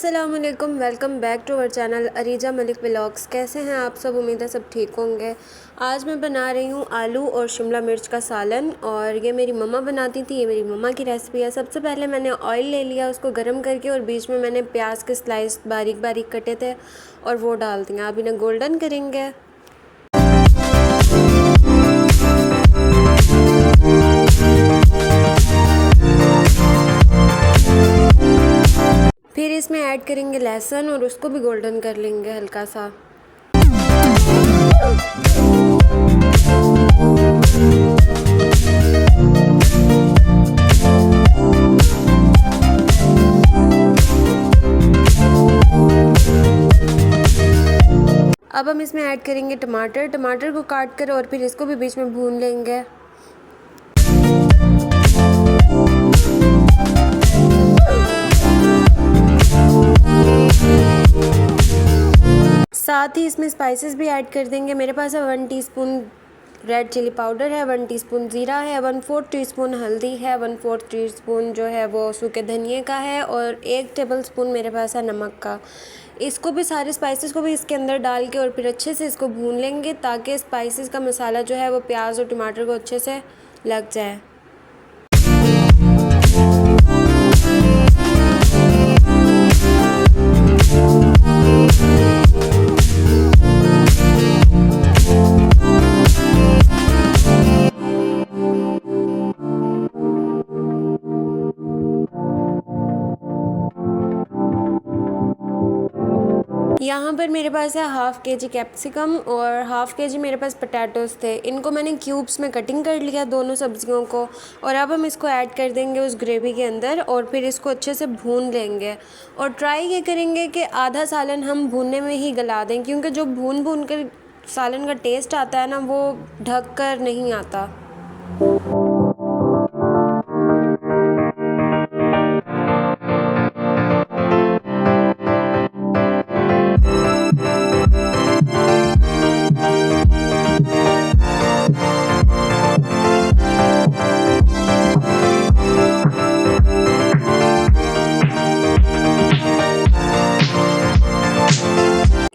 अस्सलामुअलैकुम, welcome back to our channel Areeja Malik vlogs. कैसे हैं आप सब? उम्मीद है सब ठीक होंगे। आज मैं बना रही हूँ आलू और शिमला मिर्च का सालन, और ये मेरी मम्मा बनाती थी। ये मेरी मम्मा की रेसिपी है। सबसे पहले मैंने ऑयल ले लिया, उसको गर्म करके, और बीच में मैंने प्याज के स्लाइस बारीक बारीक कटे थे और वो डाल दिया। अब इन्हें गोल्डन करेंगे। फिर इसमें ऐड करेंगे लहसुन और उसको भी गोल्डन कर लेंगे हल्का सा। अब हम इसमें ऐड करेंगे टमाटर को काट कर, और फिर इसको भी बीच में भून लेंगे। साथ ही इसमें स्पाइसेस भी ऐड कर देंगे। मेरे पास है 1 टीस्पून रेड चिली पाउडर है, 1 टीस्पून ज़ीरा है, 1/4 टीस्पून हल्दी है, 1/4 टीस्पून जो है वो सूखे धनिए का है, और 1 टेबलस्पून मेरे पास है नमक का। इसको भी, सारे स्पाइसेस को भी इसके अंदर डाल के और फिर अच्छे से इसको भून लेंगे, ताकि स्पाइसेस का मसाला जो है वो प्याज और टमाटर को अच्छे से लग जाए। यहाँ पर मेरे पास है 1/2 kg कैप्सिकम और 1/2 kg मेरे पास पोटैटोज़ थे। इनको मैंने क्यूब्स में कटिंग कर लिया, दोनों सब्जियों को, और अब हम इसको ऐड कर देंगे उस ग्रेवी के अंदर, और फिर इसको अच्छे से भून लेंगे। और ट्राई ये करेंगे कि आधा सालन हम भूनने में ही गला दें, क्योंकि जो भून कर सालन का टेस्ट आता है ना, वो ढक कर नहीं आता।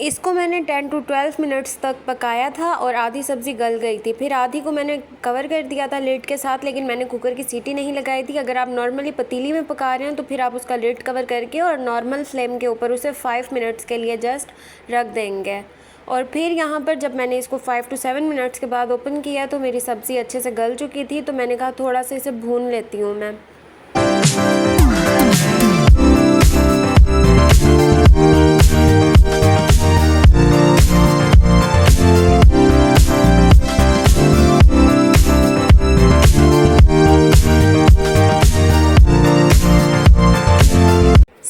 इसको मैंने 10 to 12 मिनट्स तक पकाया था और आधी सब्ज़ी गल गई थी। फिर आधी को मैंने कवर कर दिया था लिड के साथ, लेकिन मैंने कुकर की सीटी नहीं लगाई थी। अगर आप नॉर्मली पतीली में पका रहे हैं तो फिर आप उसका लिड कवर करके और नॉर्मल फ्लेम के ऊपर उसे 5 मिनट्स के लिए जस्ट रख देंगे। और फिर यहाँ पर जब मैंने इसको 5 to 7 मिनट्स के बाद ओपन किया तो मेरी सब्ज़ी अच्छे से गल चुकी थी, तो मैंने कहा थोड़ा सा इसे भून लेती हूँ मैं।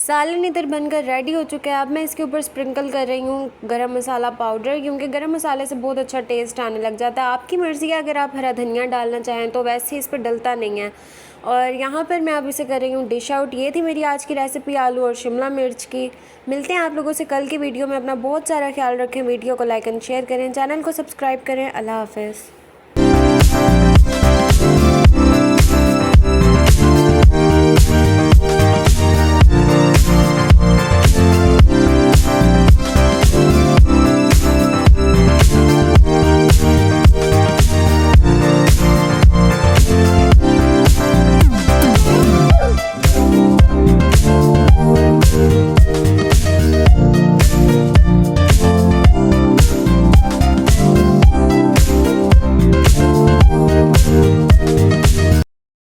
सालन इधर बनकर रेडी हो चुका है। अब मैं इसके ऊपर स्प्रिंकल कर रही हूँ गरम मसाला पाउडर, क्योंकि गरम मसाले से बहुत अच्छा टेस्ट आने लग जाता है। आपकी मर्ज़ी है, अगर आप हरा धनिया डालना चाहें तो, वैसे ही इस पर डलता नहीं है। और यहाँ पर मैं अब इसे कर रही हूँ डिश आउट। ये थी मेरी आज की रेसिपी आलू और शिमला मिर्च की। मिलते हैं आप लोगों से कल की वीडियो में। अपना बहुत सारा ख्याल रखें, वीडियो को लाइक एंड शेयर करें, चैनल को सब्सक्राइब करें। अल्लाह हाफ़िज़।